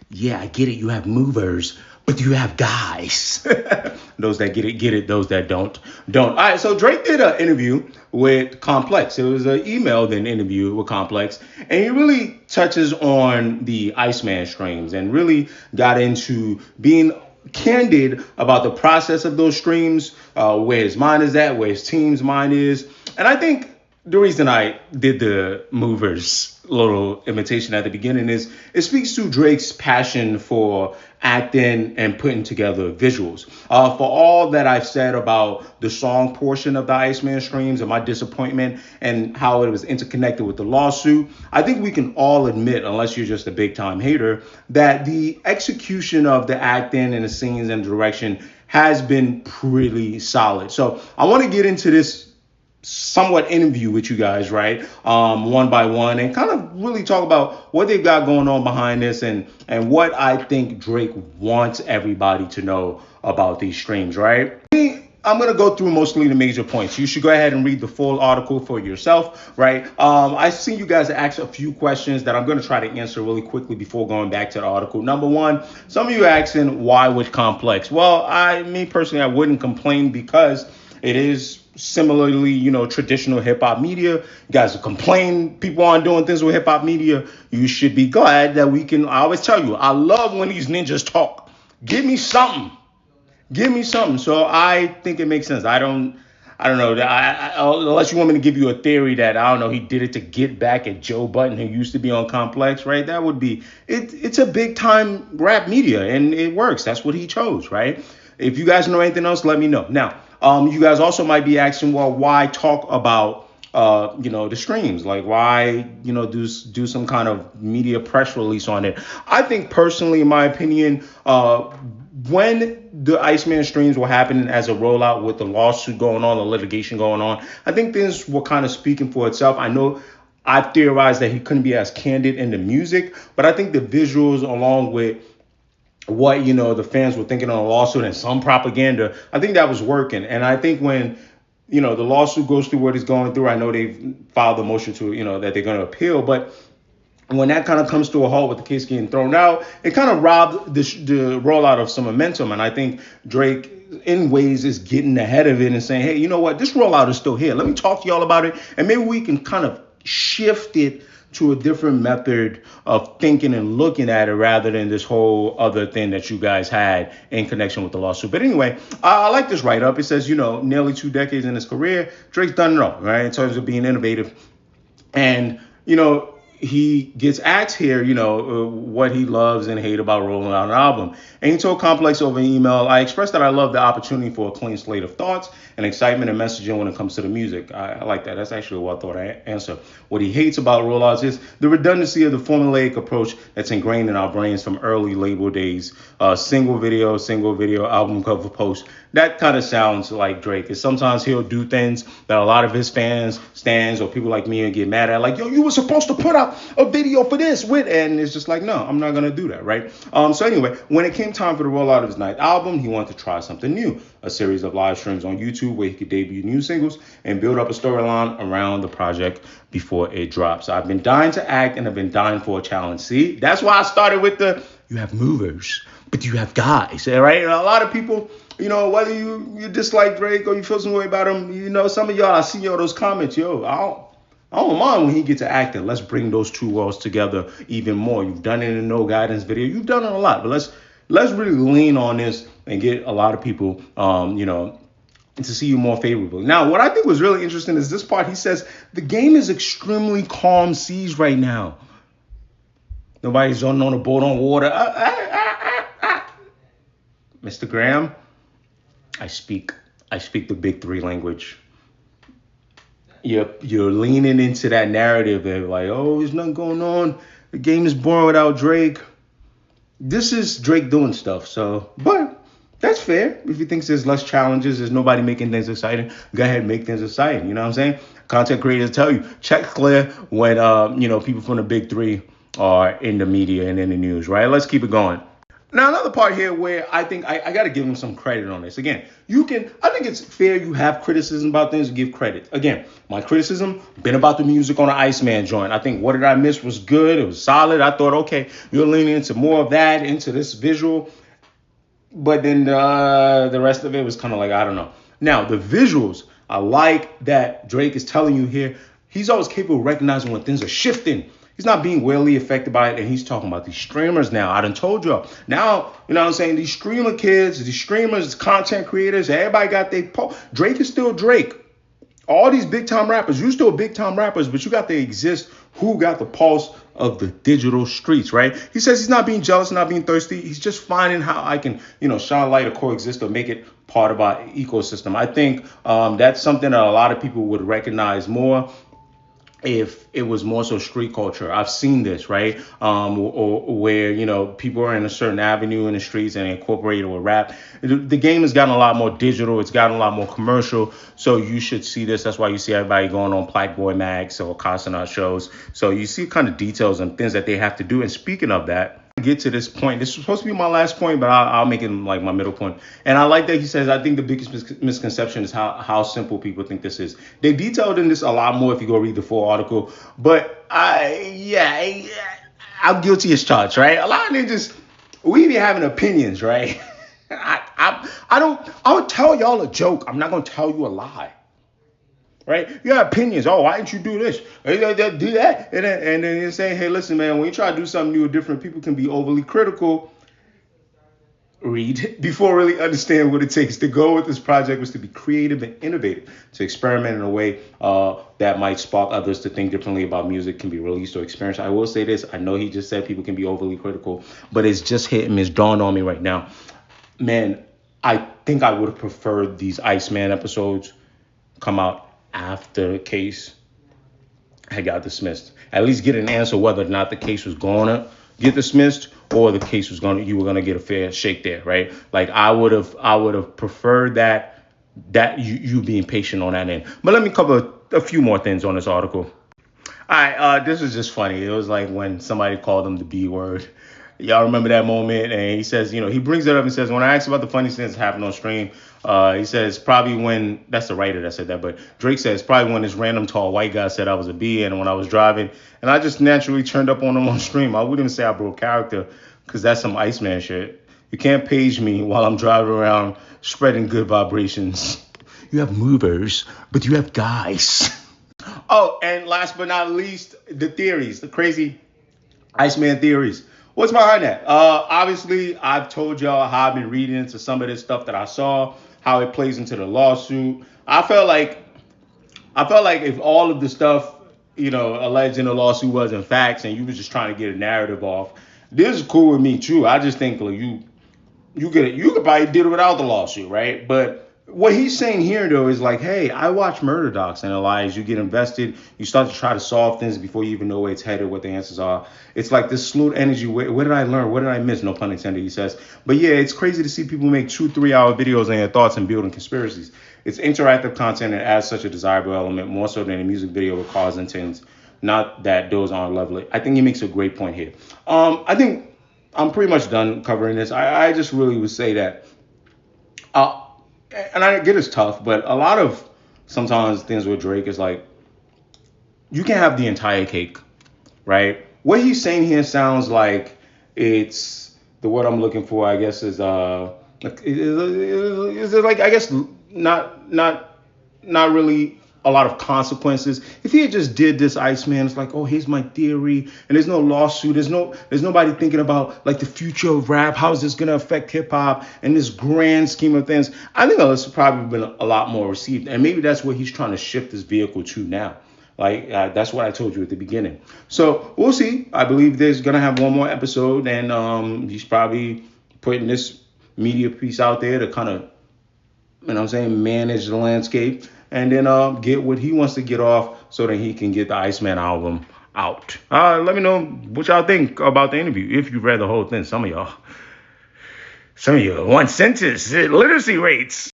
Yeah, I get it. You have movers, but you have guys. Those that get it. Those that don't. All right. So Drake did an interview with Complex. It was an email then interview with Complex, and he really touches on the Iceman streams and really got into being candid about the process of those streams, where his mind is at, where his team's mind is, and I think the reason I did the movers little imitation at the beginning is it speaks to Drake's passion for acting and putting together visuals. For all that I've said about the song portion of the Iceman streams and my disappointment and how it was interconnected with the lawsuit, I think we can all admit, unless you're just a big time hater, that the execution of the acting and the scenes and direction has been pretty solid. So I want to get into this somewhat interview with you guys, right? One by one, and kind of really talk about what they've got going on behind this and what I think Drake wants everybody to know about these streams, right? I'm going to go through mostly the major points. You should go ahead and read the full article for yourself, right? I see you guys ask a few questions that I'm going to try to answer really quickly before going back to the article. Number one, some of you are asking why with Complex? Well, me personally, I wouldn't complain because it is similarly, traditional hip hop media. You guys complain people aren't doing things with hip hop media. You should be glad that we can. I always tell you, I love when these ninjas talk. Give me something. Give me something. So I think it makes sense. I don't know. Unless you want me to give you a theory that, I don't know, he did it to get back at Joe Budden, who used to be on Complex, right? That would be, it's a big time rap media and it works. That's what he chose, right? If you guys know anything else, let me know. Now, you guys also might be asking, well, why talk about the streams? Like, why, do some kind of media press release on it? I think personally, in my opinion, when the Iceman streams were happening as a rollout with the lawsuit going on, the litigation going on, I think things were kind of speaking for itself. I know I theorized that he couldn't be as candid in the music, but I think the visuals along with what the fans were thinking on the lawsuit and some propaganda, I think that was working. And I think when the lawsuit goes through what it's going through, I know they've filed a motion to that they're going to appeal, but when that kind of comes to a halt with the case getting thrown out, it kind of robbed the rollout of some momentum. And I think Drake, in ways, is getting ahead of it and saying, hey, you know what, this rollout is still here. Let me talk to y'all about it, and maybe we can kind of shift it to a different method of thinking and looking at it rather than this whole other thing that you guys had in connection with the lawsuit. But anyway, I like this write-up. It says, nearly 2 decades in his career, Drake's done it all, right, in terms of being innovative. And, he gets asked here, what he loves and hate about rolling out an album. And he told Complex over email, I expressed that I love the opportunity for a clean slate of thoughts and excitement and messaging when it comes to the music. I like that. That's actually what I thought I answered. What he hates about rollouts is the redundancy of the formulaic approach that's ingrained in our brains from early label days. Single video, album cover post. That kind of sounds like Drake. Is sometimes he'll do things that a lot of his fans, stands, or people like me get mad at. Like, yo, you were supposed to put out a video for this and it's just like, no, I'm not gonna do that, right? So anyway, when it came time for the rollout of his ninth album, he wanted to try something new, a series of live streams on YouTube where he could debut new singles and build up a storyline around the project before it drops. I've been dying to act and I've been dying for a challenge. See, that's why I started with you have movers, but you have guys, right? And a lot of people, whether you dislike Drake or you feel some way about him, some of y'all, I see those comments, I don't mind when he gets to acting. Let's bring those two worlds together even more. You've done it in the No Guidance video. You've done it a lot, but let's really lean on this and get a lot of people, to see you more favorably. Now, what I think was really interesting is this part. He says, the game is extremely calm seas right now. Nobody's on a boat on water. Mr. Graham, I speak the big three language. You're leaning into that narrative of like, oh, there's nothing going on. The game is boring without Drake. This is Drake doing stuff. So, but that's fair. If he thinks there's less challenges, there's nobody making things exciting, go ahead and make things exciting. You know what I'm saying? Content creators tell you, check clear when, people from the big three are in the media and in the news, right? Let's keep it going. Now, another part here where I think I got to give him some credit on this. Again, I think it's fair you have criticism about things and give credit. Again, my criticism, been about the music on the Iceman joint. I think What Did I Miss was good. It was solid. I thought, okay, you're leaning into more of that, into this visual. But then the rest of it was kind of like, I don't know. Now, the visuals, I like that Drake is telling you here, he's always capable of recognizing when things are shifting. He's not being wildly affected by it, and he's talking about these streamers now. I done told y'all. Now, you know what I'm saying? These streamer kids, these streamers, content creators, everybody got their Drake is still Drake. All these big time rappers, you still big time rappers, but you got to exist who got the pulse of the digital streets, right? He says he's not being jealous, not being thirsty. He's just finding how I can, shine light or coexist or make it part of our ecosystem. I think that's something that a lot of people would recognize more if it was more so street culture. I've seen this, right? Or where, people are in a certain avenue in the streets and incorporate it with rap. The game has gotten a lot more digital. It's gotten a lot more commercial. So you should see this. That's why you see everybody going on Black Boy Mags or Casanat shows. So you see kind of details and things that they have to do. And speaking of that, get to this point. This is supposed to be my last point, but I'll make it like my middle point. And I like that he says, I think the biggest misconception is how simple people think this is. They detailed in this a lot more if you go read the full article. But I'm guilty as charged, right? A lot of niggas, we be having opinions, right? I would tell y'all a joke. I'm not gonna tell you a lie. Right? You have opinions. Oh, why didn't you do this? Do that. And then you're saying, hey, listen, man, when you try to do something new or different, people can be overly critical. Read before really understand what it takes. To go with this project was to be creative and innovative, to experiment in a way that might spark others to think differently about music can be released or experienced. I will say this. I know he just said people can be overly critical, but it's just hit me. It's dawned on me right now. Man, I think I would have preferred these Iceman episodes come out after the case had got dismissed. At least get an answer whether or not the case was going to get dismissed or the case was you were going to get a fair shake there, right? Like I would have preferred that you being patient on that end. But let me cover a few more things on this article. All right, this is just funny. It was like when somebody called him the B word. Y'all remember that moment? And he says, he brings it up and says, when I asked about the funny things that happened on stream, he says probably when, that's the writer that said that, but Drake says probably when this random tall white guy said I was a B and when I was driving, and I just naturally turned up on him on stream. I wouldn't even say I broke character because that's some Iceman shit. You can't page me while I'm driving around spreading good vibrations. You have movers, but you have guys. Oh, and last but not least, the theories, the crazy Iceman theories. What's behind that? Obviously, I've told y'all how I've been reading into some of this stuff that I saw, how it plays into the lawsuit. I felt like if all of the stuff, alleged in the lawsuit wasn't facts and you was just trying to get a narrative off, this is cool with me too. I just think like, you could probably did it without the lawsuit, right? But what he's saying here, though, is like, hey, I watch murder docs and Elias. You get invested. You start to try to solve things before you even know where it's headed, what the answers are. It's like this slewed energy. What did I learn? What did I miss? No pun intended, he says. But yeah, it's crazy to see people make 2-3 hour videos on their thoughts and building conspiracies. It's interactive content and adds such a desirable element, more so than a music video with cause intents. Not that those aren't lovely. I think he makes a great point here. I think I'm pretty much done covering this. I just really would say that. And I get it's tough, but a lot of sometimes things with Drake is like, you can have the entire cake, right? What he's saying here sounds like it's the word I'm looking for, I guess, is it like, I guess, not really a lot of consequences. If he had just did this, Iceman, it's like, oh, here's my theory, and there's no lawsuit, there's nobody thinking about like the future of rap, how is this gonna affect hip hop and this grand scheme of things. I think this has probably been a lot more received, and maybe that's what he's trying to shift this vehicle to now. Like that's what I told you at the beginning. So we'll see. I believe there's gonna have one more episode, and he's probably putting this media piece out there to kind of, manage the landscape. And then get what he wants to get off so that he can get the Iceman album out. Let me know what y'all think about the interview. If you've read the whole thing, some of y'all, one sentence literacy rates.